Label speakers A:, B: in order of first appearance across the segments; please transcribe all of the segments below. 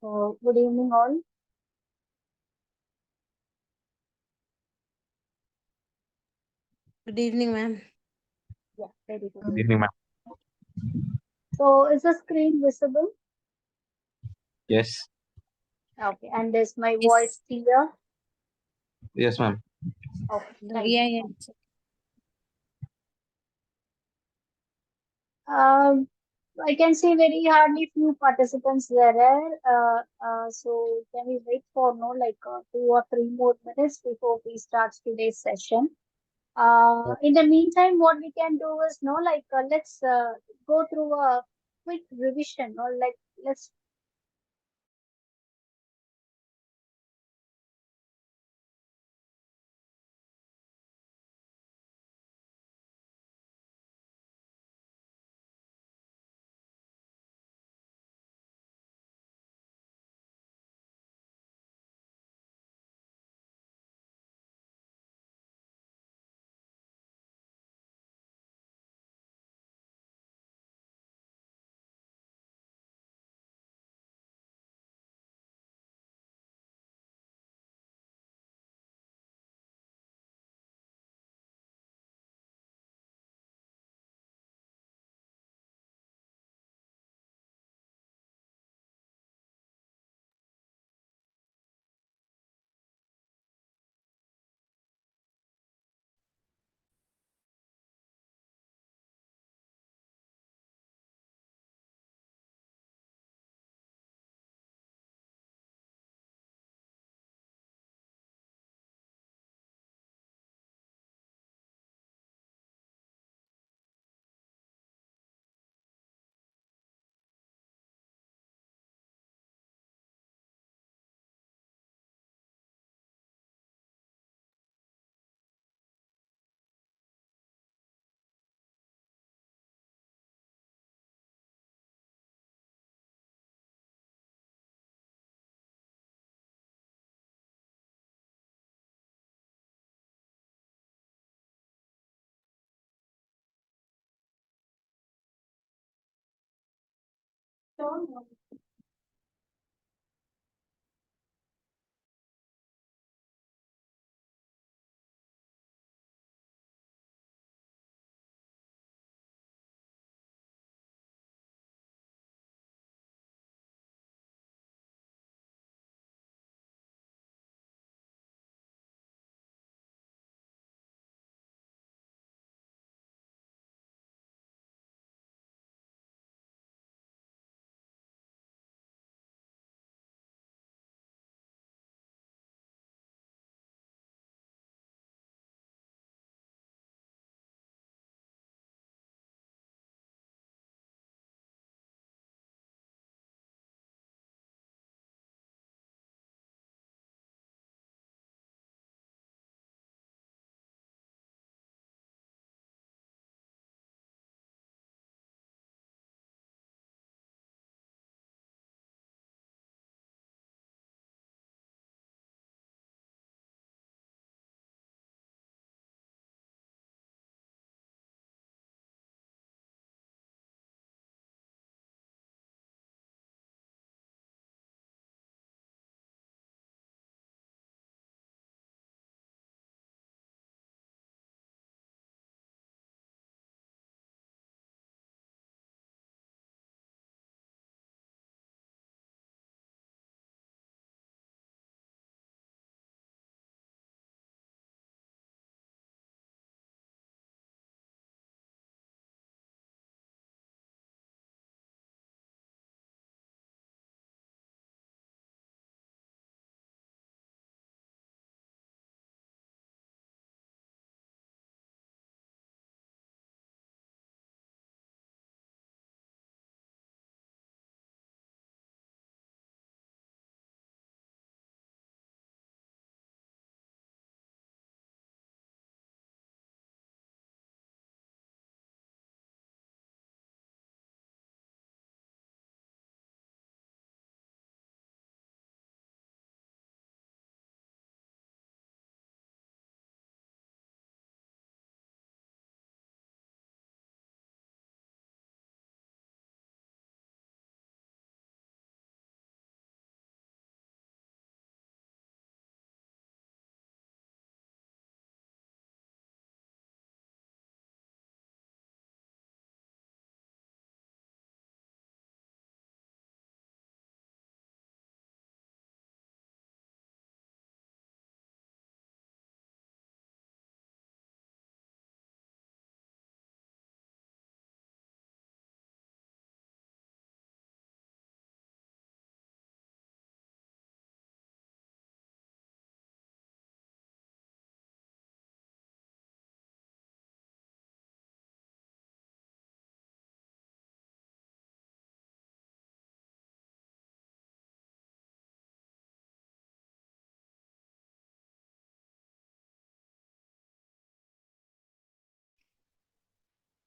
A: Good evening, all.
B: Good evening, ma'am.
A: Yeah, very good
C: Good evening,
A: evening.
C: ma'am.
A: So, is the screen visible?
C: Yes,
A: Okay, and is my
B: Yes.
A: voice clear?
C: yes, ma'am.
A: Okay,
B: No,
A: thank you
B: yeah,
A: so
B: yeah.
A: much. Um, I can see very hardly few participants there. So can we wait for no like 2 or 3 more minutes before we start today's session? In the meantime, what we can do is no like let's go through a quick revision or like let's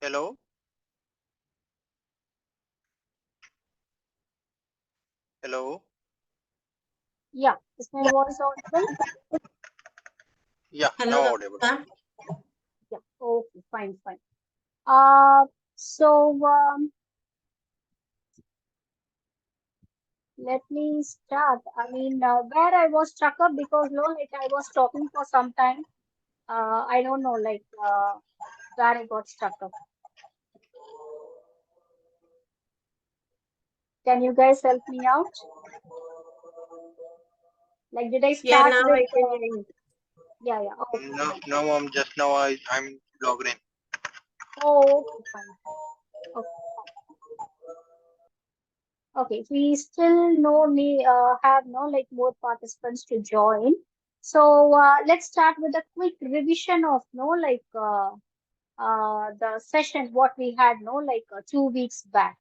D: Hello? Hello?
A: Yeah, is my voice audible?
D: Yeah,
B: Hello,
D: now audible.
B: Lavanya.
A: Yeah, okay, fine, fine. Uh, so let me start. I mean, where I was stuck up because no, like I was talking for some time. I don't know, like where I got stuck up. Can you guys help me out? Like, did I
B: Yeah,
A: start
B: now
A: with?
B: I can hear you.
A: Yeah, yeah. Okay,
D: No,
A: fine.
D: no, mom. Just now I'm logged in.
A: Oh, okay, fine, fine. Okay, fine. Okay, we still have no like more participants to join. So let's start with a quick revision of no like the session what we had no like 2 weeks back.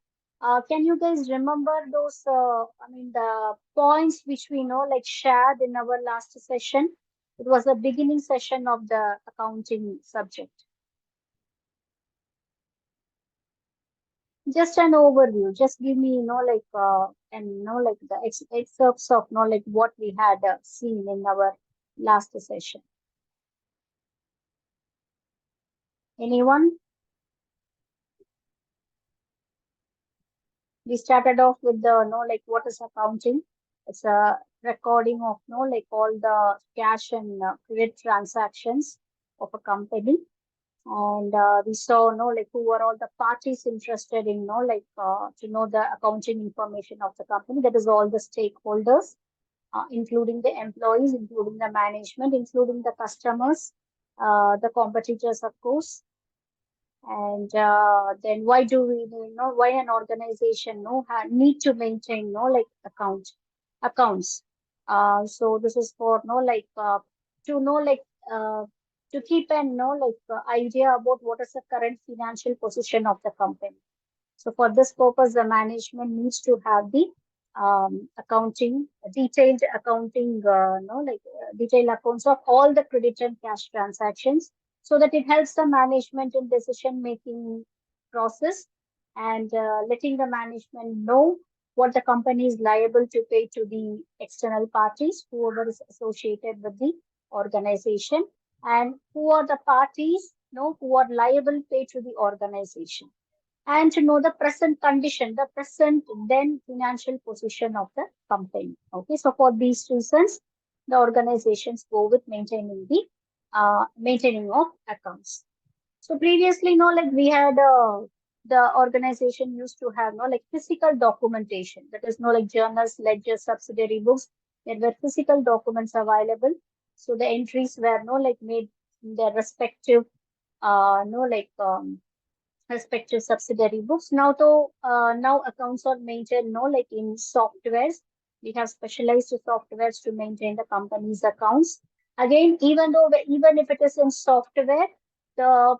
A: Can you guys remember those? I mean the points which we know like shared in our last session. It was the beginning session of the accounting subject. Just an overview. Just give me, like, and like the excerpts of, like what we had seen in our last session. Anyone? We started off with the, like what is accounting? It's a recording of, like all the cash and credit transactions of a company. And we saw, like who were all the parties interested in, like to know the accounting information of the company. That is all the stakeholders, including the employees, including the management, including the customers, the competitors, of course. And then why do we why an organization need to maintain like accounts. So this is for to know like uh, to keep an idea about what is the current financial position of the company. So for this purpose, the management needs to have the detailed accounting, detailed accounts of all the credit and cash transactions, so that it helps the management in decision making process, and letting the management know what the company is liable to pay to the external parties, whoever is associated with the organization, and who are the parties, who are liable to pay to the organization, and to know the present condition, the present then financial position of the company. Okay, so for these reasons, the organizations go with maintaining the maintaining of accounts. So previously, like we had the organization used to have like physical documentation. That is like journals, ledgers, subsidiary books. There were physical documents available. So the entries were like made in their respective like respective subsidiary books. Now, though, now accounts are maintained, like in softwares. We have specialized softwares to maintain the company's accounts. Again, even if it is in software, the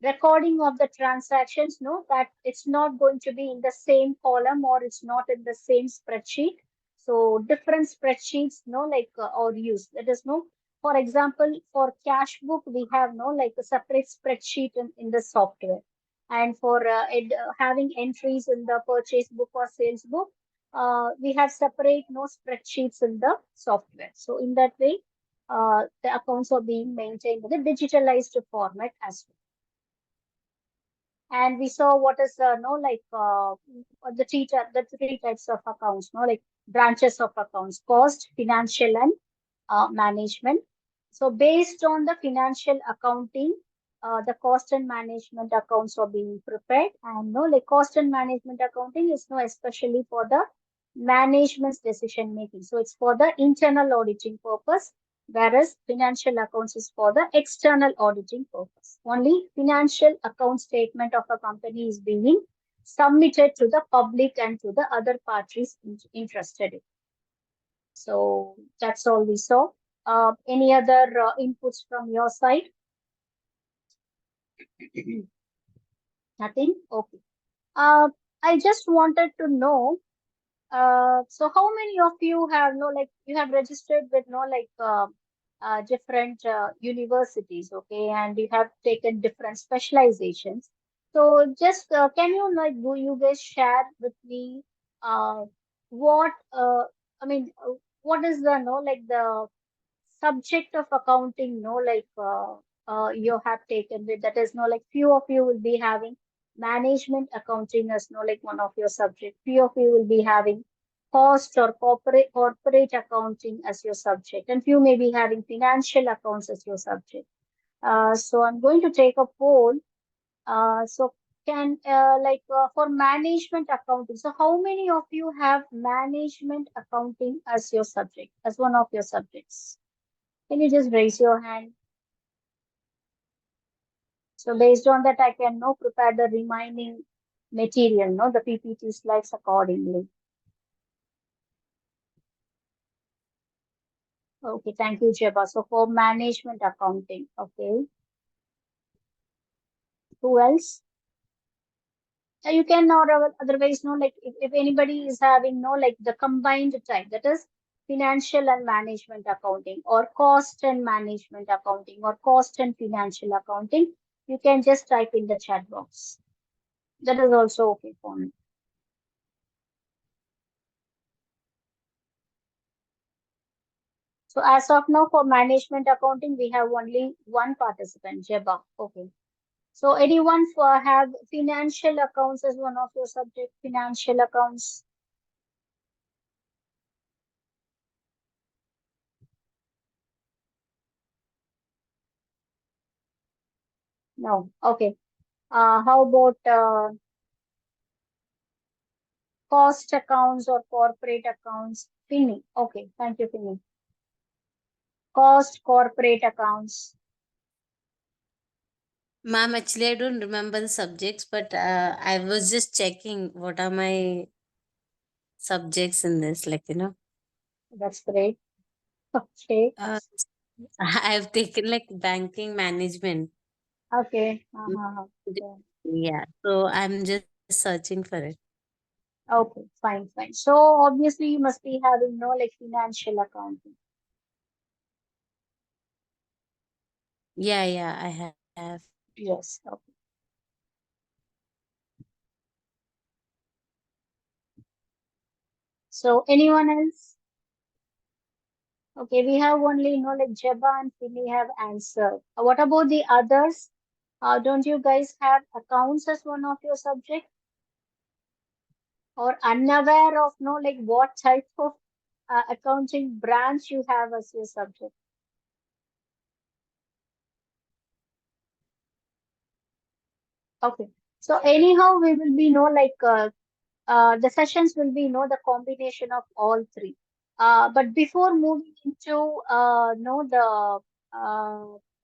A: recording of the transactions, that it's not going to be in the same column, or it's not in the same spreadsheet. So different spreadsheets, like are used. That is for example, for cash book, we have like a separate spreadsheet in the software. And for having entries in the purchase book or sales book, we have separate spreadsheets in the software. So in that way, the accounts are being maintained in the digitalized format as well. And we saw what is the three types of accounts, like branches of accounts: cost, financial, and management. So based on the financial accounting, the cost and management accounts are being prepared. And like cost and management accounting is especially for the management's decision making. So it's for the internal auditing purpose, whereas financial accounts is for the external auditing purpose. Only financial account statement of a company is being submitted to the public and to the other parties interested in. So that's all we saw. Any other inputs from your side? Nothing? Okay. Uh, I just wanted to know, so how many of you have like you have registered with like different universities, okay, and you have taken different specializations. So just can you like do you guys share with me uh what I mean what is the no like the subject of accounting no like you have taken with that is no like few of you will be having management accounting as no like one of your subject, few of you will be having cost or corporate accounting as your subject, and few may be having financial accounts as your subject. So I'm going to take a poll. So can for management accounting, so how many of you have management accounting as your subject, as one of your subjects? Can you just raise your hand? So based on that, I can now prepare the remaining material, no, the PPT slides accordingly. Okay, thank you, Jeba. So for management accounting, okay. Who else? You can or otherwise know like if anybody is having no like the combined type, that is financial and management accounting or cost and management accounting or cost and financial accounting, you can just type in the chat box. That is also okay for me. So as of now, for management accounting, we have only one participant, Jeba. Okay. So anyone for have financial accounts as one of your subject, financial accounts? No. Okay. How about cost accounts or corporate accounts? Finny. Okay. Thank you, Finny. Cost, corporate accounts.
B: Ma'am, actually, I don't remember the subjects, but I was just checking what are my subjects in this,
A: That's great. Okay.
B: Uh, I've taken like banking management.
A: Okay.
B: Mm,
A: Okay.
B: Yeah, so I'm just searching for it.
A: Okay. Fine. Fine. So obviously you must be having no like financial accounting.
B: Yeah, I have.
A: Yes. Okay. So anyone else? Okay, we have only like Jeba and Finny have answered. What about the others? Don't you guys have accounts as one of your subject or unaware of no like what type of accounting branch you have as your subject? Okay. So anyhow, we will be no like the sessions will be the combination of all three. But before moving into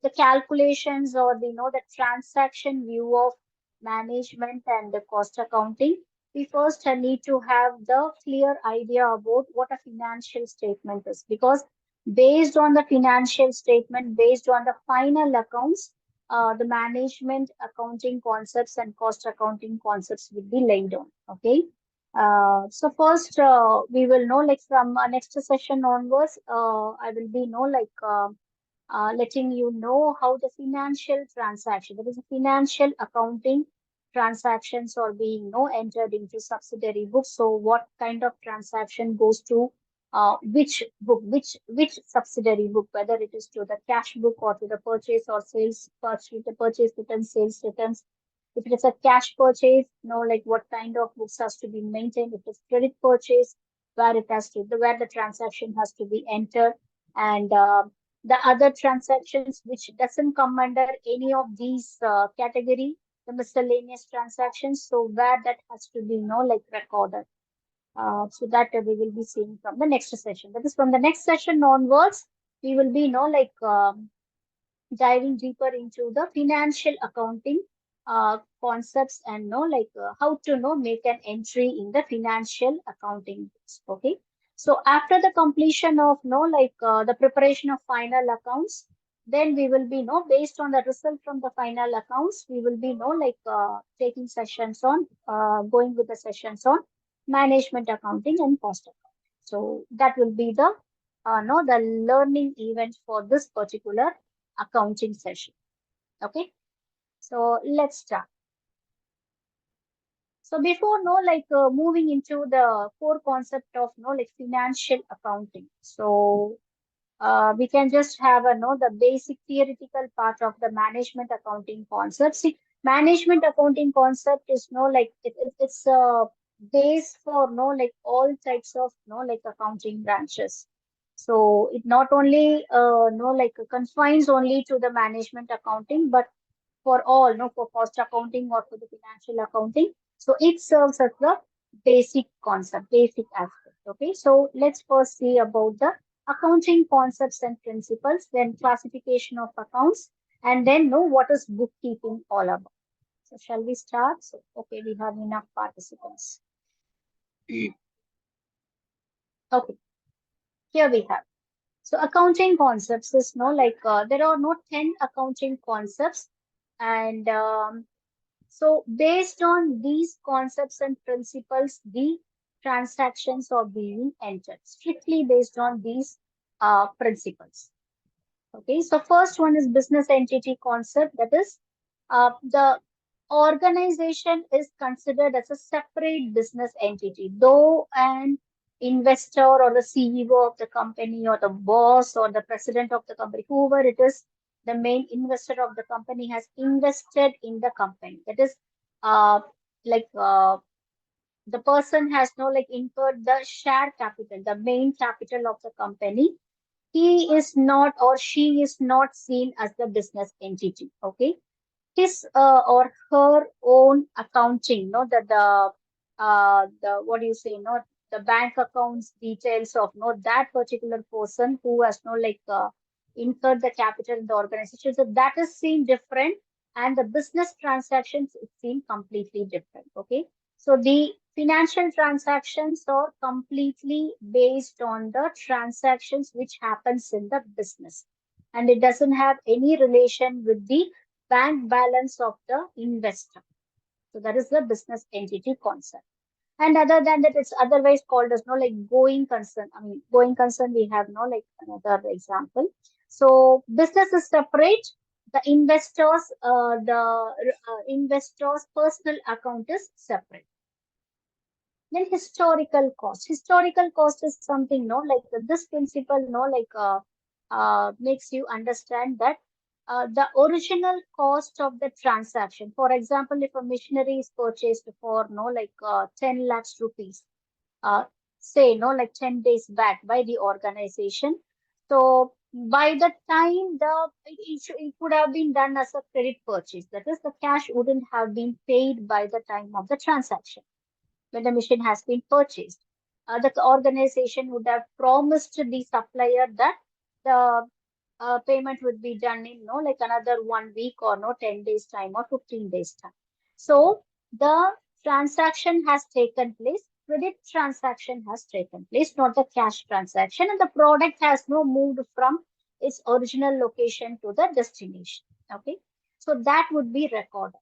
A: the calculations or the transaction view of management and the cost accounting, we first need to have the clear idea about what a financial statement is, because based on the financial statement, based on the final accounts, the management accounting concepts and cost accounting concepts will be laid on. Okay. So first, we will know like from next session onwards, I will be letting you know how the financial transaction, that is the financial accounting transactions are being entered into subsidiary books. So what kind of transaction goes to which book, which subsidiary book, whether it is to the cash book or to the purchase or sales, purchase returns, sales returns. If it is a cash purchase, like what kind of books has to be maintained. If it's credit purchase, where it has to, where the transaction has to be entered, and the other transactions which doesn't come under any of these category, the miscellaneous transactions. So where that has to be, like recorded. So that we will be seeing from the next session. That is from the next session onwards, we will be, diving deeper into the financial accounting concepts and know how to know make an entry in the financial accounting books. Okay. So after the completion of the preparation of final accounts, then we will be based on the result from the final accounts, we will be taking sessions on going with the sessions on management accounting and cost accounting. So that will be the no the learning event for this particular accounting session. Okay, so let's start. So before moving into the core concept of financial accounting. So we can just have the basic theoretical part of the management accounting concept. See, management accounting concept is it's a base for all types of accounting branches. So it not only confines only to the management accounting, but for all, for cost accounting or for the financial accounting. So it serves as the basic concept, basic aspect. Okay, so let's first see about the accounting concepts and principles, then classification of accounts, and then know what is bookkeeping all about. So shall we start? So, okay, we have enough participants. Okay, here we have. So accounting concepts is there are not 10 accounting concepts, and so based on these concepts and principles, the transactions are being entered strictly based on these principles. Okay, so first one is business entity concept. That is, the organization is considered as a separate business entity, though an investor or the CEO of the company or the boss or the president of the company, whoever it is, the main investor of the company has invested in the company. That is, uh, like the person has incurred the share capital, the main capital of the company. He is not or she is not seen as the business entity. Okay, his or her own accounting, that the what do you say, not the bank accounts details of not that particular person who has incurred the capital in the organization. So that is seen different, and the business transactions is seen completely different. Okay, so the financial transactions are completely based on the transactions which happens in the business, and it doesn't have any relation with the bank balance of the investor. So that is the business entity concept. And other than that, it's otherwise called as going concern. I mean, going concern, we have another example. So business is separate. The investors' personal account is separate. Then historical cost. Historical cost is something, this principle, makes you understand that the original cost of the transaction. For example, if a machinery is purchased for 10 lakhs rupees, uh, say 10 days back by the organization. So by the time it could have been done as a credit purchase. That is, the cash wouldn't have been paid by the time of the transaction when the machine has been purchased. The organization would have promised the supplier that the payment would be done in another 1 week or 10 days time or 15 days time. So the transaction has taken place, credit transaction has taken place, not the cash transaction, and the product has no moved from its original location to the destination. Okay, so that would be recorded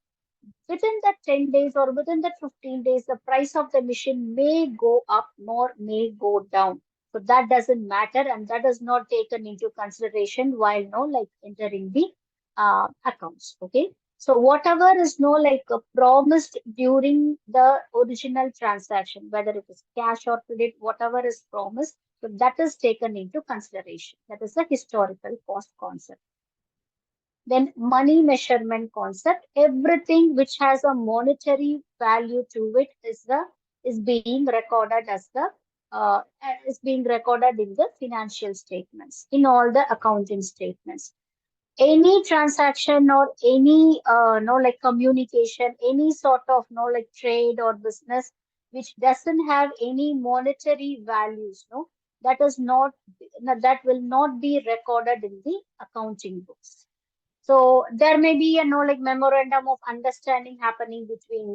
A: within that 10 days or within that 15 days. The price of the machine may go up or may go down. So that doesn't matter, and that is not taken into consideration while entering the accounts. Okay. So whatever is promised during the original transaction, whether it is cash or credit, whatever is promised, so that is taken into consideration. That is the historical cost concept. Then money measurement concept. Everything which has a monetary value to it is being recorded as the is being recorded in the financial statements, in all the accounting statements. Any transaction or any communication, any sort of trade or business which doesn't have any monetary values, that is not that will not be recorded in the accounting books. So there may be memorandum of understanding happening between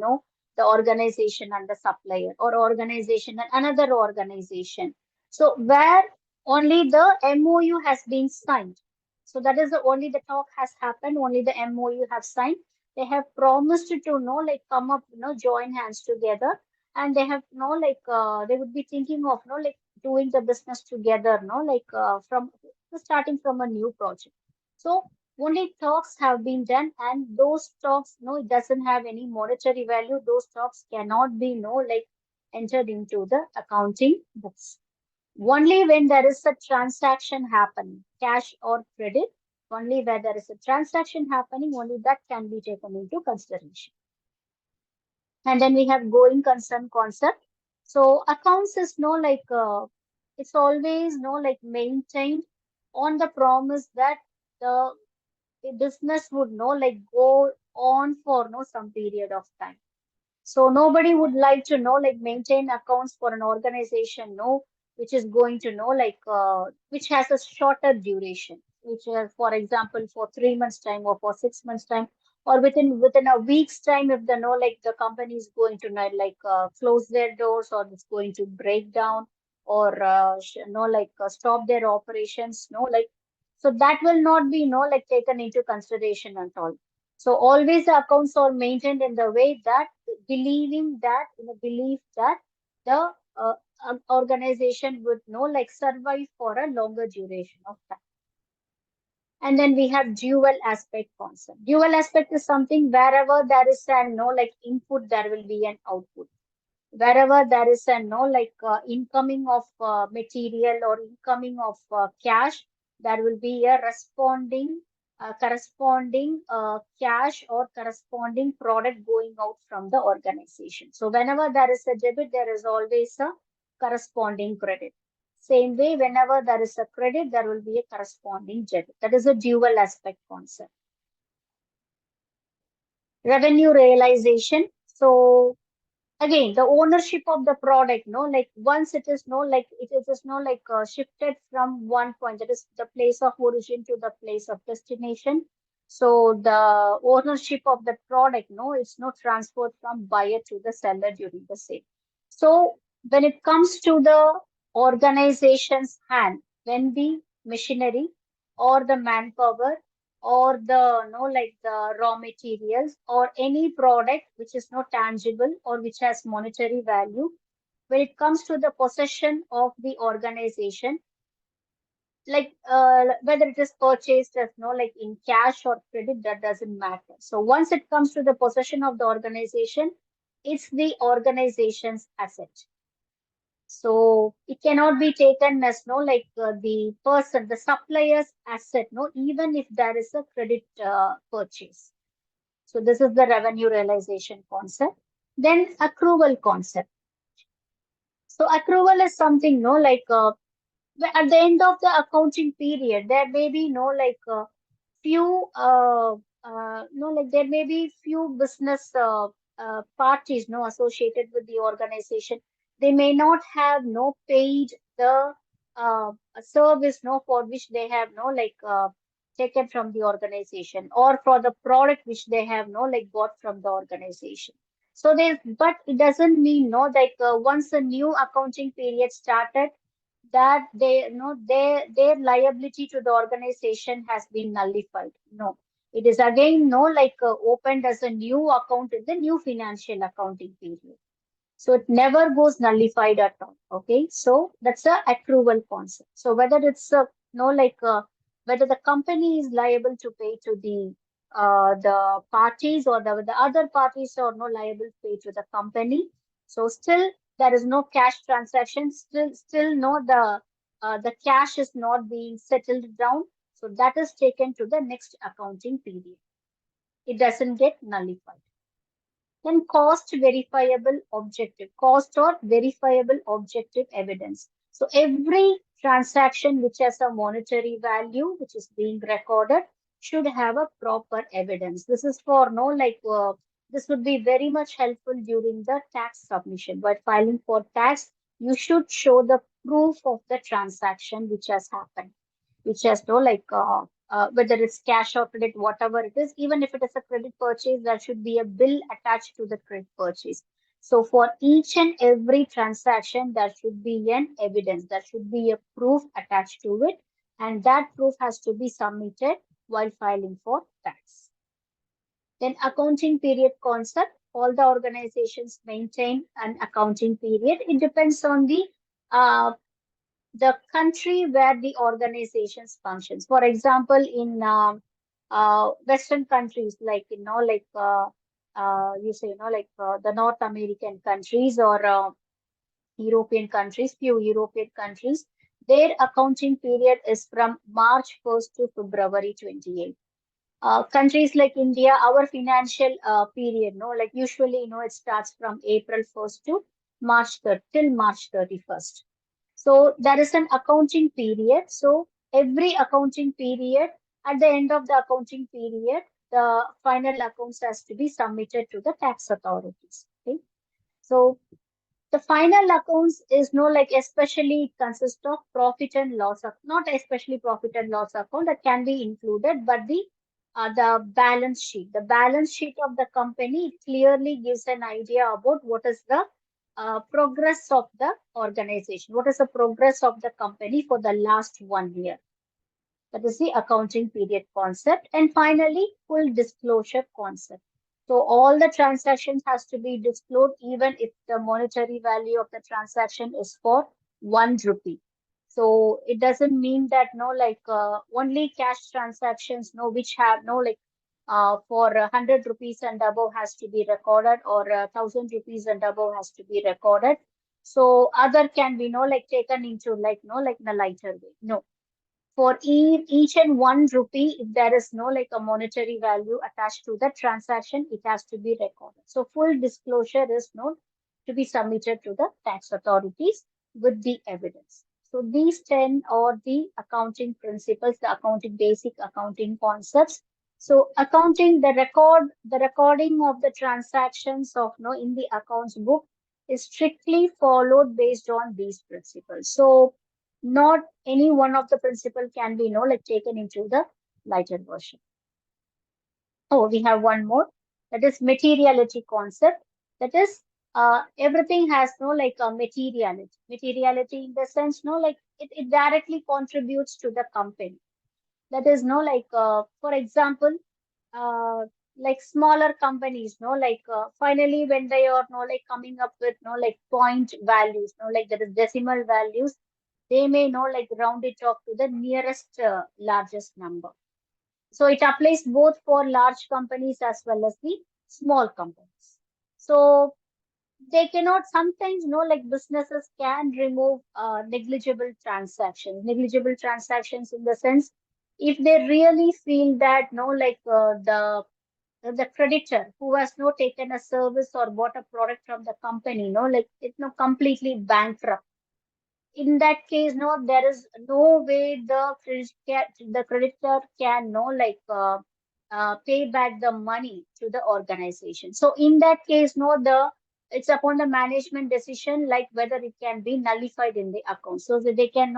A: the organization and the supplier, or organization and another organization. So where only the MOU has been signed. So that is the only the talk has happened, only the MOU have signed. They have promised to come up, join hands together, and they have they would be thinking of doing the business together, from starting from a new project. So Only talks have been done, and those talks, no, it doesn't have any monetary value. Those talks cannot be, no, like entered into the accounting books. Only when there is a transaction happening, cash or credit, only where there is a transaction happening, only that can be taken into consideration. And then we have going concern concept. So accounts is no like it's always no like maintained on the promise that the business would no like go on for no some period of time. So nobody would like to know like maintain accounts for an organization, no, which is going to know like which has a shorter duration, which for example for 3 months time or for 6 months time or within a week's time, if the know like the company is going to know, like close their doors or it's going to break down or no like stop their operations, no like so that will not be no like taken into consideration at all. So always the accounts are maintained in the way that believing that in a belief that the organization would know like survive for a longer duration of time. And then we have dual aspect concept. Dual aspect is something wherever there is an no like input, there will be an output. Wherever there is a no like incoming of material or incoming of cash, there will be a corresponding cash or corresponding product going out from the organization. So whenever there is a debit, there is always a corresponding credit. Same way, whenever there is a credit, there will be a corresponding debit. That is a dual aspect concept. Revenue realization. So again, the ownership of the product, no, like once it is no like it is no like shifted from one point, that is the place of origin to the place of destination. So the ownership of the product, no, it's not transferred from buyer to the seller during the sale. So when it comes to the organization's hand, when the machinery or the manpower or the no like the raw materials or any product which is not tangible or which has monetary value, when it comes to the possession of the organization, like whether it is purchased as no like in cash or credit, that doesn't matter. So once it comes to the possession of the organization, it's the organization's asset. So it cannot be taken as no like the person, the supplier's asset, no, even if there is a credit purchase. So this is the revenue realization concept. Then accrual concept. So accrual is something, no, like at the end of the accounting period, there may be no like few no like there may be few business parties no associated with the organization. They may not have no paid the service no for which they have no like taken from the organization or for the product which they have no like bought from the organization. So they, but it doesn't mean no like once a new accounting period started, that they no their liability to the organization has been nullified. No, it is again no like opened as a new account in the new financial accounting period. So it never goes nullified at all. Okay, so that's a accrual concept. So whether it's a no like whether the company is liable to pay to the parties or the other parties are no liable to pay to the company. So still there is no cash transaction. Still no the cash is not being settled down. So that is taken to the next accounting period. It doesn't get nullified. Then cost or verifiable objective evidence. So every transaction which has a monetary value, which is being recorded, should have a proper evidence. This is for no like, this would be very much helpful during the tax submission. But filing for tax, you should show the proof of the transaction which has happened, which has no like whether it's cash or credit, whatever it is, even if it is a credit purchase, there should be a bill attached to the credit purchase. So for each and every transaction, there should be an evidence, there should be a proof attached to it, and that proof has to be submitted while filing for tax. Then accounting period concept, all the organizations maintain an accounting period. It depends on uh, the country where the organizations functions. For example, in Western countries like, you say, the North American countries or European countries, few European countries, their accounting period is from March 1st to February 28th. Countries like India, our financial period, like usually, it starts from April 1st to March 3rd till March 31st. So there is an accounting period. So every accounting period, at the end of the accounting period, the final accounts has to be submitted to the tax authorities. Okay. So the final accounts is no like especially it consists of profit and loss of not especially profit and loss account that can be included, but the balance sheet. The balance sheet of the company clearly gives an idea about what is the progress of the organization, what is the progress of the company for the last 1 year. That is the accounting period concept. And finally, full disclosure concept. So all the transactions has to be disclosed even if the monetary value of the transaction is for 1 rupee. So it doesn't mean that only cash transactions which have for 100 rupees and above has to be recorded or 1,000 rupees and above has to be recorded. So other can be taken into in a lighter way. No, for each and 1 rupee, if there is no a monetary value attached to the transaction, it has to be recorded. So full disclosure is known to be submitted to the tax authorities with the evidence. So these 10 are the accounting principles, the accounting basic accounting concepts. So accounting, the recording of the transactions of in the accounts book is strictly followed based on these principles. So not any one of the principle can be taken into the lighter version. Oh, we have one more, that is materiality concept. That is everything has a materiality in the sense it directly contributes to the company. That is for example, uh, like smaller companies finally when they are coming up with point values that is decimal values, they may round it off to the nearest largest number. So it applies both for large companies as well as the small companies. So they cannot sometimes businesses can remove negligible transactions in the sense if they really feel that the creditor who has taken a service or bought a product from the company it's completely bankrupt. In that case, there is no way the creditor can pay back the money to the organization. So in that case, it's upon the management decision like whether it can be nullified in the account so that they can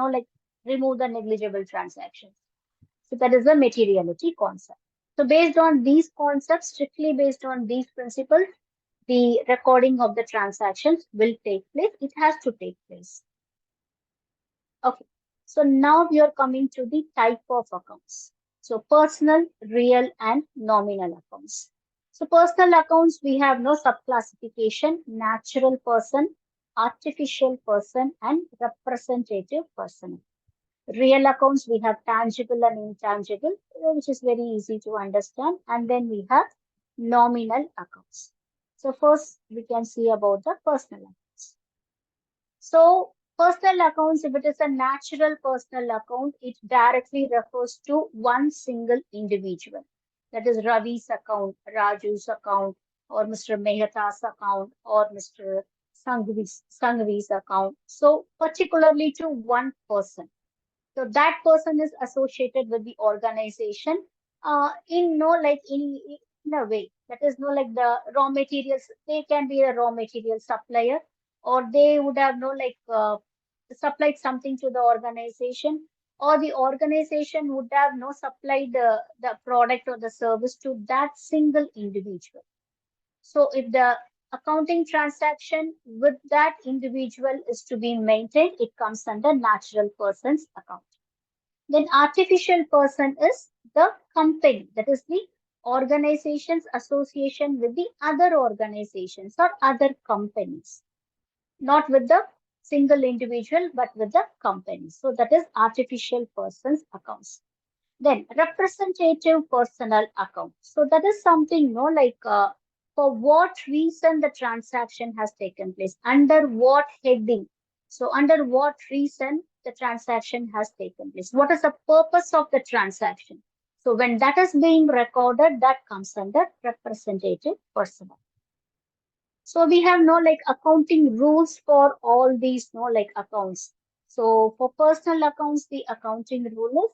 A: remove the negligible transactions. So that is the materiality concept. So based on these concepts, strictly based on these principles, the recording of the transactions will take place. It has to take place. Okay, so now we are coming to the type of accounts. So personal, real, and nominal accounts. So personal accounts, we have no subclassification, natural person, artificial person, and representative person. Real accounts, we have tangible and intangible, which is very easy to understand. And then we have nominal accounts. So first, we can see about the personal accounts. So personal accounts, if it is a natural personal account, it directly refers to one single individual. That is Ravi's account, Raju's account, or Mr. Mehta's account, or Mr. Sangvi's account. So particularly to one person. So that person is associated with the organization in in a way. That is the raw materials. They can be a raw material supplier, or they would have supplied something to the organization, or the organization would have supplied the product or the service to that single individual. So if the accounting transaction with that individual is to be maintained, it comes under natural person's account. Then artificial person is the company, that is the organization's association with the other organizations or other companies, not with the single individual, but with the company. So that is artificial person's accounts. Then representative personal account. So that is something, for what reason the transaction has taken place, under what heading. So under what reason the transaction has taken place. What is the purpose of the transaction? So when that is being recorded, that comes under representative personal. So we have no like accounting rules for all these no like accounts. So for personal accounts, the accounting rule is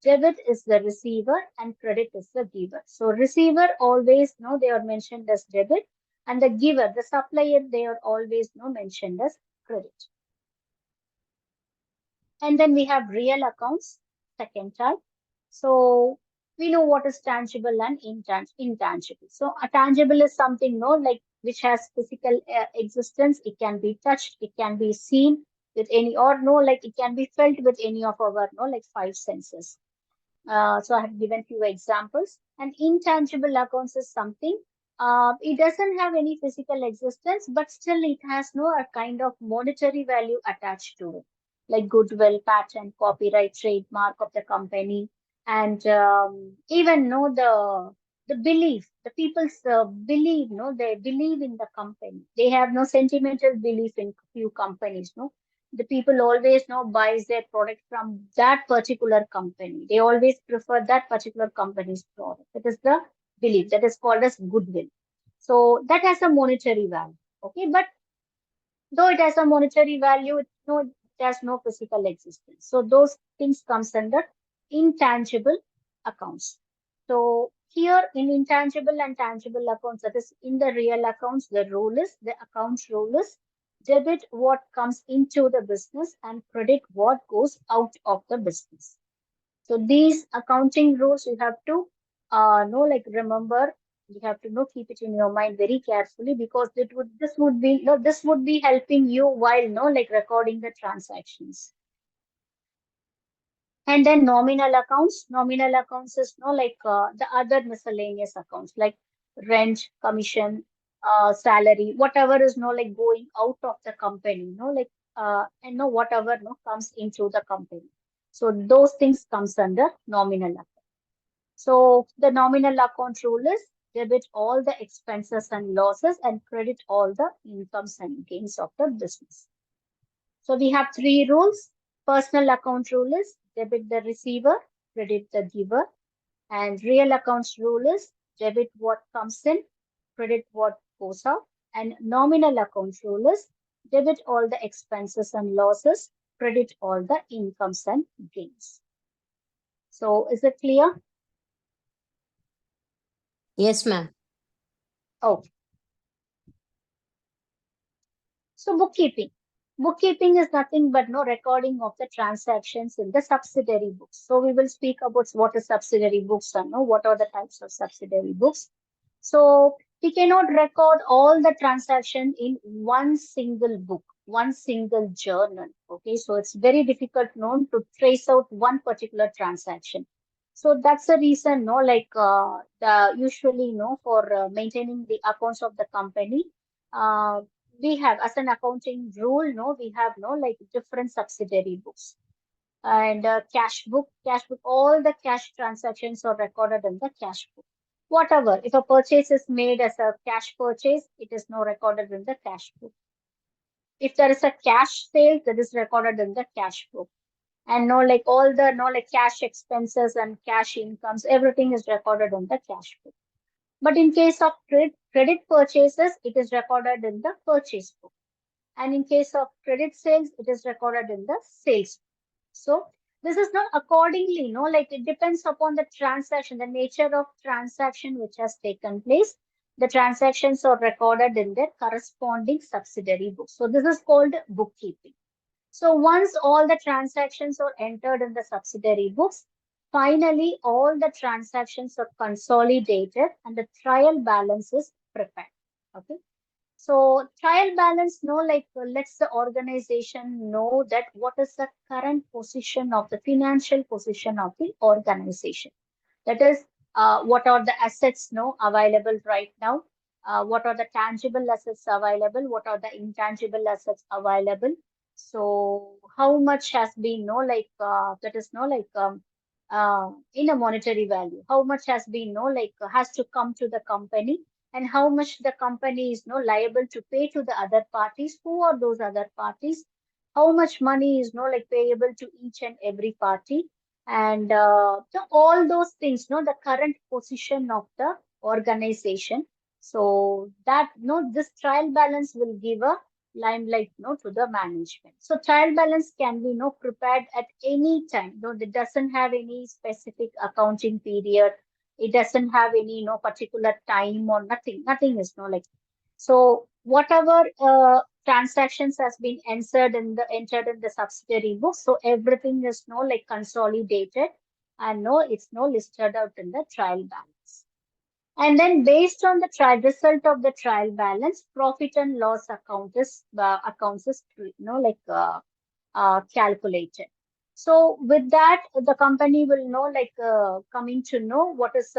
A: debit is the receiver and credit is the giver. So receiver always no they are mentioned as debit, and the giver, the supplier, they are always no mentioned as credit. And then we have real accounts, second type. So we know what is tangible and intangible. So a tangible is something no like which has physical existence. It can be touched, it can be seen with any, or no like it can be felt with any of our no like five senses. So I have given few examples. And intangible accounts is something, it doesn't have any physical existence, but still it has no a kind of monetary value attached to it, like goodwill, patent, copyright, trademark of the company, and even know the belief, the people's believe, no, they believe in the company. They have no sentimental belief in few companies, no, the people always know buys their product from that particular company. They always prefer that particular company's product. That is the belief. That is called as goodwill. So that has a monetary value. Okay, but though it has a monetary value, it has no physical existence. So those things comes under intangible accounts. So here in intangible and tangible accounts, that is in the real accounts, the rule is, the account rule is debit what comes into the business and credit what goes out of the business. So these accounting rules you have to know, like remember, you have to know, keep it in your mind very carefully, because this would be no, this would be helping you while no like recording the transactions. And then nominal accounts. Nominal accounts is no like the other miscellaneous accounts like rent, commission, salary, whatever is no like going out of the company, no like and no whatever no comes into the company. So those things comes under nominal account. So the nominal account rule is debit all the expenses and losses and credit all the incomes and gains of the business. So we have three rules. Personal account rule is debit the receiver, credit the giver, and real accounts rule is debit what comes in, credit what goes out, and nominal account rule is debit all the expenses and losses, credit all the incomes and gains. So is it clear?
B: Yes, ma'am.
A: Okay. So bookkeeping. Bookkeeping is nothing but no recording of the transactions in the subsidiary books. So we will speak about what is subsidiary books and no, what are the types of subsidiary books. So we cannot record all the transaction in one single book, one single journal. Okay, so it's very difficult known to trace out one particular transaction. So that's the reason, no, like the usually, no, for maintaining the accounts of the company, uh, we have as an accounting rule, no, we have no like different subsidiary books. And cash book, all the cash transactions are recorded in the cash book. Whatever, if a purchase is made as a cash purchase, it is now recorded in the cash book. If there is a cash sale, that is recorded in the cash book. And no like all the no like cash expenses and cash incomes, everything is recorded in the cash book. But in case of credit purchases, it is recorded in the purchase book. And in case of credit sales, it is recorded in the sales. So this is not accordingly, no, like it depends upon the transaction, the nature of transaction which has taken place. The transactions are recorded in their corresponding subsidiary books. So this is called bookkeeping. So once all the transactions are entered in the subsidiary books, finally all the transactions are consolidated and the trial balance is prepared. Okay. So trial balance know like lets the organization know that what is the current position of the financial position of the organization. That is, what are the assets no available right now? What are the tangible assets available? What are the intangible assets available? So how much has been no like that is no like in a monetary value. How much has been has to come to the company, and how much the company is liable to pay to the other parties. Who are those other parties? How much money is payable to each and every party, and so all those things. The current position of the organization. So that this trial balance will give a limelight to the management. So trial balance can be prepared at any time. It doesn't have any specific accounting period. It doesn't have any particular time or nothing. Nothing is so whatever transactions has been entered in the subsidiary book. So everything is consolidated, and it's listed out in the trial balance. And then based on the trial result of the trial balance, profit and loss accounts is calculated. So with that, the company will know coming to know what is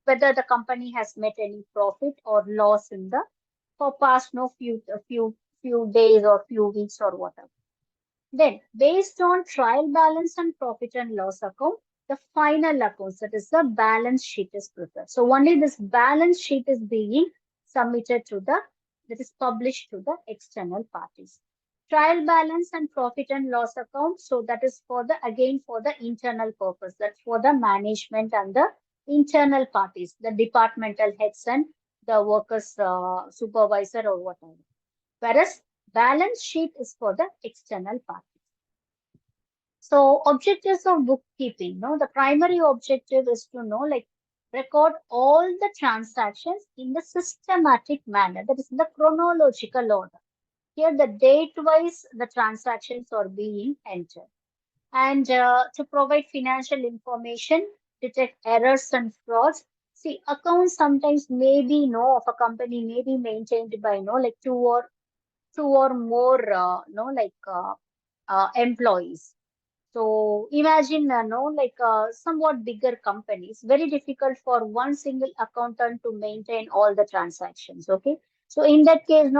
A: whether the company has met any profit or loss in the for past few days or few weeks or whatever. Then, based on trial balance and profit and loss account, the final accounts, that is the balance sheet, is prepared. So only this balance sheet is being submitted to that is published to the external parties. Trial balance and profit and loss account, so that is for again for the internal purpose, that's for the management and the internal parties, the departmental heads and the workers supervisor or whatever. Whereas balance sheet is for the external parties. So objectives of bookkeeping, the primary objective is to record all the transactions in the systematic manner, that is in the chronological order. Here the date-wise the transactions are being entered. And to provide financial information, detect errors and frauds. See, accounts sometimes may be of a company may be maintained by two or more employees. So imagine somewhat bigger companies, very difficult for one single accountant to maintain all the transactions. Okay, so in that case,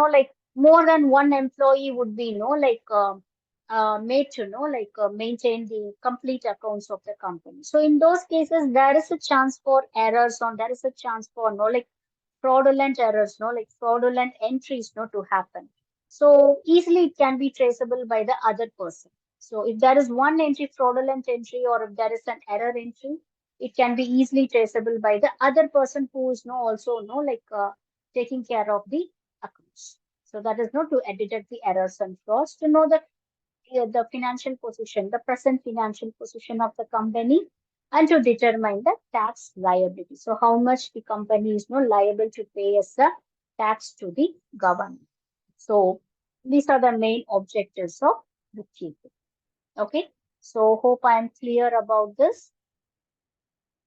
A: more than one employee would be made to maintain the complete accounts of the company. So in those cases, there is a chance for errors, or there is a chance for fraudulent errors, fraudulent entries to happen. So easily it can be traceable by the other person. So if there is one entry, fraudulent entry, or if there is an error entry, it can be easily traceable by the other person who is also taking care of the accounts. So that is to detect the errors and frauds, to know the financial position, the present financial position of the company, and to determine the tax liability. So how much the company is liable to pay as a tax to the government. So these are the main objectives of bookkeeping. Okay, so hope I am clear about this.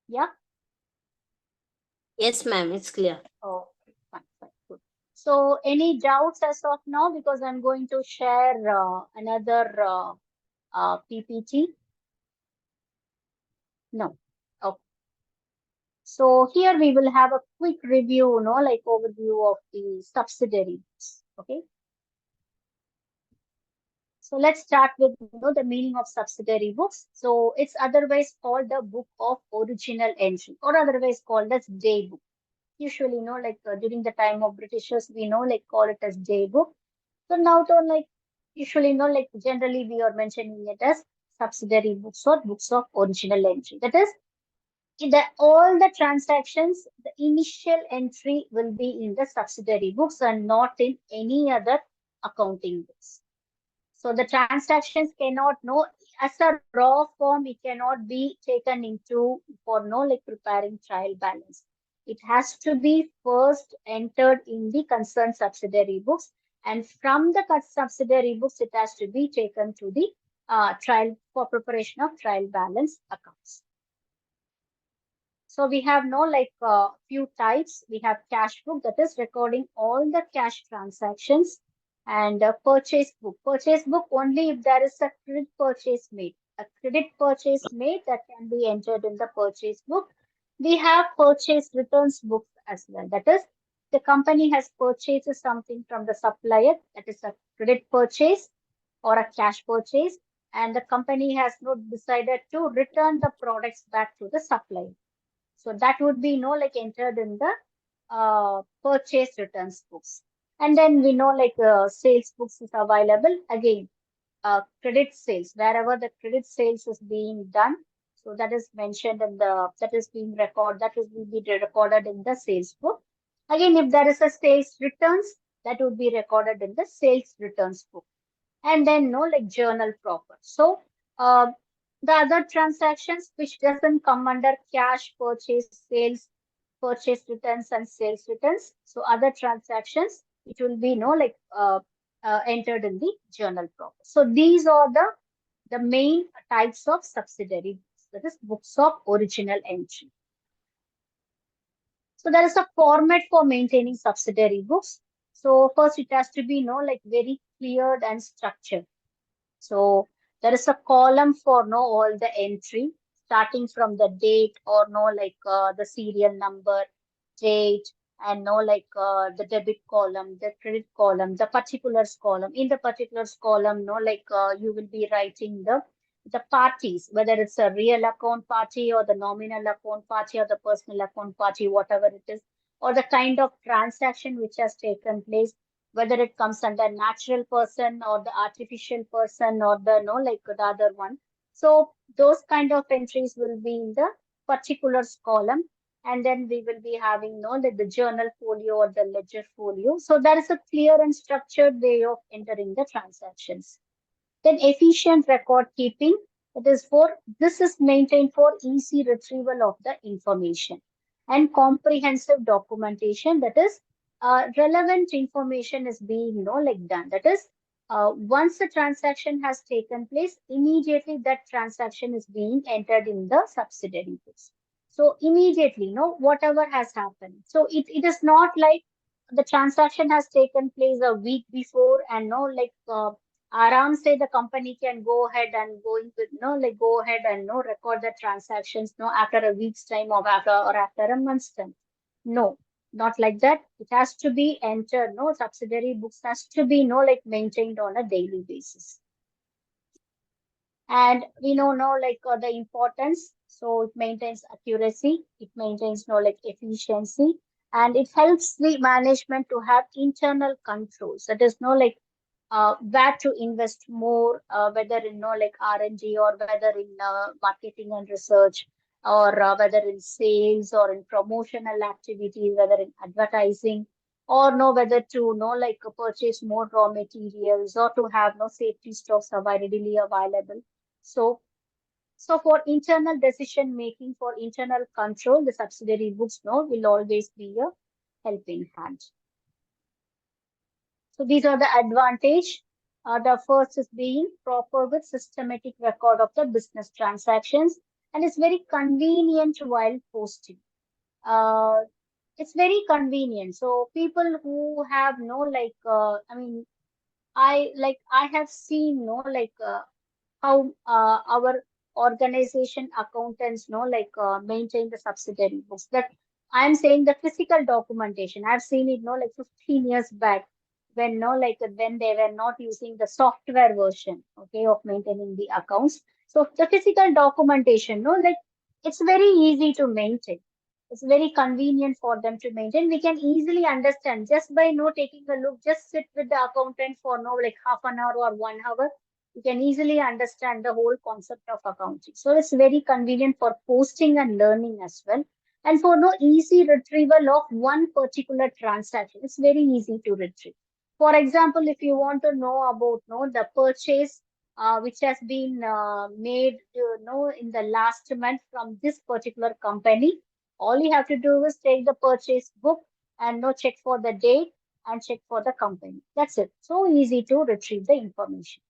A: Yeah.
B: Yes, ma'am, it's clear.
A: Oh, fine, good. So any doubts as of now, because I'm going to share another PPT. No. Okay. So here we will have a quick review, overview of the subsidiaries. Okay. So let's start with the meaning of subsidiary books. So it's otherwise called the book of original entry, or otherwise called as day book. Usually, during the time of Britishers, we call it as day book. So now, usually, generally we are mentioning it as subsidiary books or books of original entry. That is, all the transactions, the initial entry will be in the subsidiary books and not in any other accounting books. So the transactions cannot as a raw form, it cannot be taken into for preparing trial balance. It has to be first entered in the concerned subsidiary books, and from the subsidiary books, it has to be taken to the trial for preparation of trial balance accounts. So we have few types. We have cash book, that is recording all the cash transactions, and purchase book. Purchase book only if there is a credit purchase made. A credit purchase made, that can be entered in the purchase book. We have purchase returns books as well. That is, the company has purchased something from the supplier, that is a credit purchase or a cash purchase, and the company has not decided to return the products back to the supplier. So that would be like entered in the purchase returns books. And then we know like sales books is available again. Credit sales, wherever the credit sales is being done, so that is mentioned in the that is being recorded, that is will be recorded in the sales book. Again, if there is a sales returns, that would be recorded in the sales returns book. And then like journal proper. So uh, the other transactions which doesn't come under cash purchase, sales, purchase returns and sales returns. So other transactions, it will be like entered in the journal proper. So these are the main types of subsidiary books, that is books of original entry. So there is a format for maintaining subsidiary books. So first it has to be like very cleared and structured. So there is a column for all the entry, starting from the date or like the serial number, date, and like the debit column, the credit column, the particulars column. In the particulars column, like you will be writing the parties, whether it's a real account party or the nominal account party or the personal account party, whatever it is, or the kind of transaction which has taken place, whether it comes under natural person or the artificial person or the like the other one. So those kind of entries will be in the particulars column, and then we will be having like the journal folio or the ledger folio. So that is a clear and structured way of entering the transactions. Then efficient record keeping. This is maintained for easy retrieval of the information, and comprehensive documentation. That is, relevant information is being like done. That is, once the transaction has taken place, immediately that transaction is being entered in the subsidiary books. So immediately, whatever has happened. So it is not like the transaction has taken place a week before, and like Aram say the company can go ahead and go ahead and record the transactions after a week's time or after a month's time. No, not like that. It has to be entered. No, subsidiary books has to be like maintained on a daily basis. And we know now like the importance. So it maintains accuracy, it maintains like efficiency, and it helps the management to have internal controls. That is like where to invest more, whether in like R&D or whether in marketing and research, or whether in sales or in promotional activities, whether in advertising, or whether to like purchase more raw materials or to have no safety stocks readily available. So so for internal decision making, for internal control, the subsidiary books will always be a helping hand. So these are the advantage. The first is being proper with systematic record of the business transactions, and it's very convenient while posting. Uh, it's very convenient. So people who have I have seen how our organization accountants maintain the subsidiary books. That I'm saying the physical documentation. I've seen it like 15 years back, when when they were not using the software version, okay, of maintaining the accounts. So the physical documentation, like it's very easy to maintain. It's very convenient for them to maintain. We can easily understand just by taking a look. Just sit with the accountant for like half an hour or 1 hour. You can easily understand the whole concept of accounting. So it's very convenient for posting and learning as well. And for easy retrieval of one particular transaction, it's very easy to retrieve. For example, if you want to know about the purchase which has been made in the last month from this particular company, all you have to do is take the purchase book and check for the date and check for the company. That's it. So easy to retrieve the information.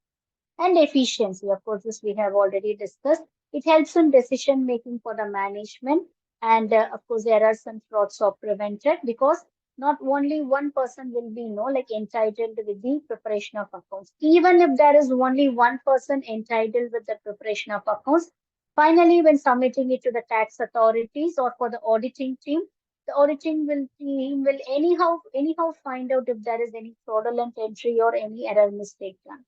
A: And efficiency, of course, this we have already discussed. It helps in decision making for the management. And of course, there are some frauds are prevented, because not only one person will be like entitled with the preparation of accounts. Even if there is only one person entitled with the preparation of accounts, finally, when submitting it to the tax authorities or for the auditing team, the auditing team will anyhow find out if there is any fraudulent entry or any error mistake done.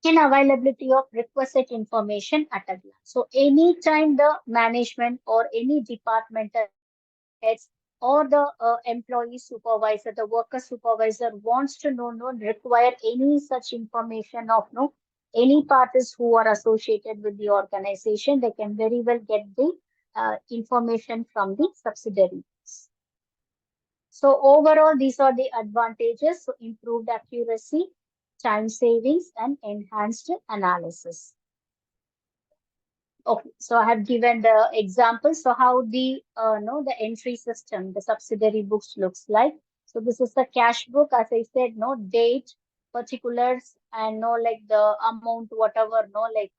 A: and availability of requested information at a glance. So anytime the management or any departmental heads or the employee supervisor, the worker supervisor wants to know, no, require any such information of no any parties who are associated with the organization, they can very well get the information from the subsidiaries. So overall, these are the advantages. So improved accuracy, time savings, and enhanced analysis. Okay, so I have given the example. So how the no the entry system, the subsidiary books looks like. So this is the cash book, as I said, no date, particulars, and no like the amount, whatever, no like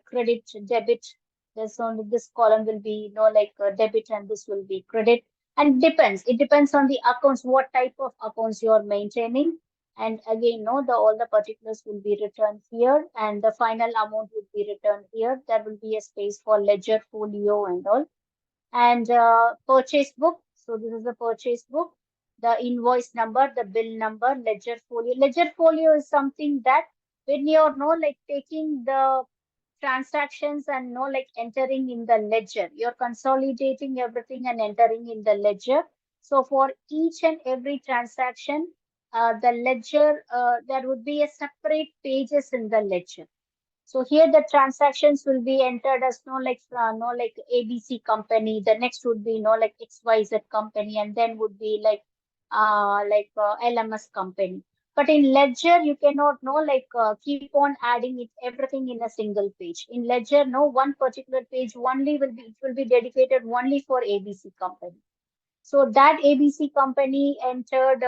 A: credit, debit. This only this column will be no like debit, and this will be credit. And depends. It depends on the accounts, what type of accounts you are maintaining. And again, no, all the particulars will be returned here, and the final amount will be returned here. There will be a space for ledger, folio, and all. And purchase book. So this is the purchase book. The invoice number, the bill number, ledger folio. Ledger folio is something that when you're no like taking the transactions and no like entering in the ledger, you're consolidating everything and entering in the ledger. So for each and every transaction, the ledger, there would be a separate pages in the ledger. So here the transactions will be entered as no like ABC company. The next would be no like XYZ company, and then would be LMS company. But in Ledger, you cannot know keep on adding it everything in a single page. In Ledger, no one particular page only will be dedicated only for ABC company. So that ABC company entered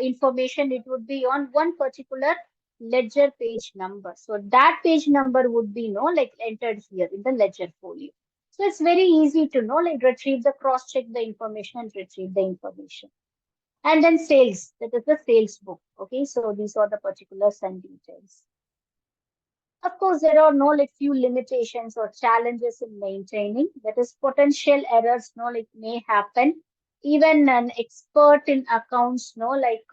A: information, it would be on one particular ledger page number. So that page number would be like entered here in the ledger folio. So it's very easy to know, like retrieve the cross-check the information and retrieve the information. And then sales, that is the sales book. Okay, so these are the particulars and details. Of course, there are no like few limitations or challenges in maintaining. That is, potential errors, no like may happen. Even an expert in accounts, no like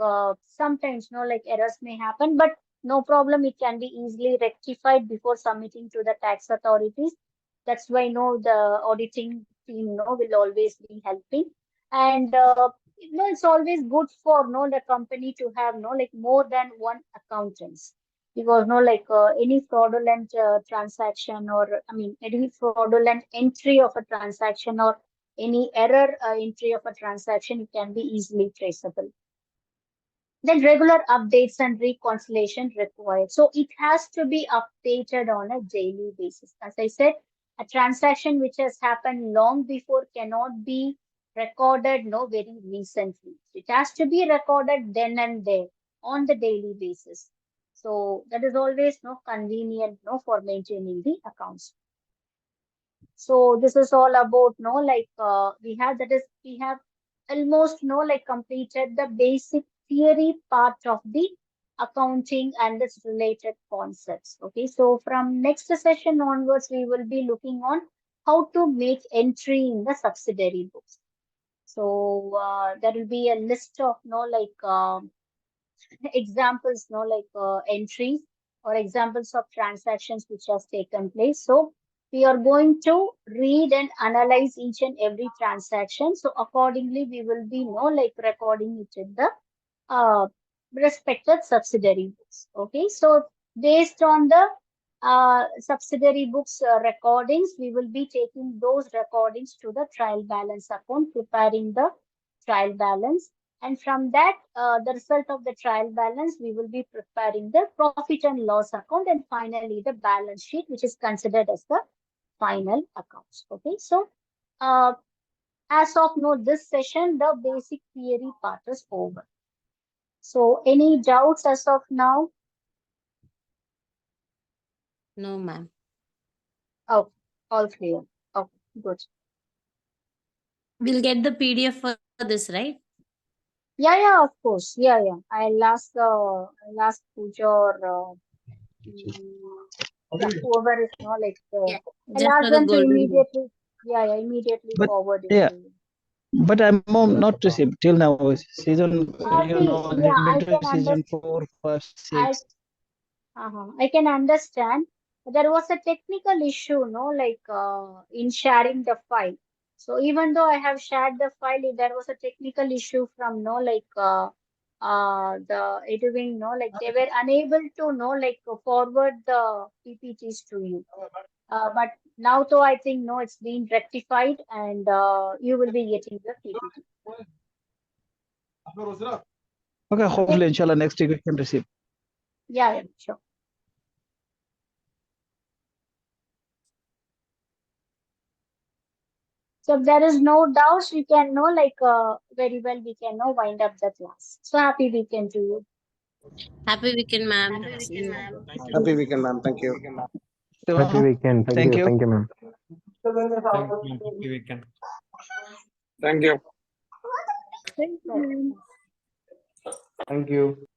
A: sometimes no like errors may happen, but no problem. It can be easily rectified before submitting to the tax authorities. That's why no the auditing team no will always be helping. And it's always good for no the company to have no like more than one accountants, because no like any fraudulent transaction, or I mean any fraudulent entry of a transaction, or any error entry of a transaction, it can be easily traceable. Then regular updates and reconciliation required. So it has to be updated on a daily basis. As I said, a transaction which has happened long before cannot be recorded no very recently. It has to be recorded then and there on the daily basis. So that is always no convenient no for maintaining the accounts. So this is all about no like we have almost no like completed the basic theory part of the accounting and its related concepts. Okay, so from next session onwards, we will be looking on how to make entry in the subsidiary books. So there will be a list of no like examples, no like entries or examples of transactions which has taken place. So we are going to read and analyze each and every transaction. So accordingly, we will be no like recording it in the uh, respected subsidiary books. Okay, so based on the subsidiary books recordings, we will be taking those recordings to the trial balance account, preparing the trial balance. And from that, the result of the trial balance, we will be preparing the profit and loss account, and finally the balance sheet, which is considered as the final accounts. Okay, so as of now, this session, the basic theory part is over. So any doubts as of now?
B: No, ma'am.
A: Oh, all clear. Okay, good.
B: We'll get the PDF for this, right?
A: Yeah, of course. Yeah. I'll ask Pooja or whoever is no like
B: Yeah.
A: I'll
B: Just
A: ask
B: for the
A: them to
B: golden book.
A: immediately
E: But
A: forward it
E: yeah,
A: to you.
E: but I'm not received till now. Season,
A: See, yeah, I
E: elementary
A: can
E: season
A: understand.
E: 4, 5,
A: I
E: 6.
A: I can understand. There was a technical issue, no, like in sharing the file. So even though I have shared the file, there was a technical issue from no, like the Eduwing, no, like they were unable to no, like forward the PPTs to you. But now, though, I think no, it's been rectified, and you will be getting the PPT.
E: Okay, hopefully, inshallah, next week we can receive.
A: Yeah, sure. So if there is no doubts, we can know like very well we can know wind up the class. So happy weekend to you.
B: Happy weekend, ma'am.
F: Happy weekend, ma'am. Thank you.
G: Happy weekend.
E: Thank you.
G: Thank you, ma'am.
H: Happy weekend.
F: Thank you.
A: Thank you.
G: Thank you.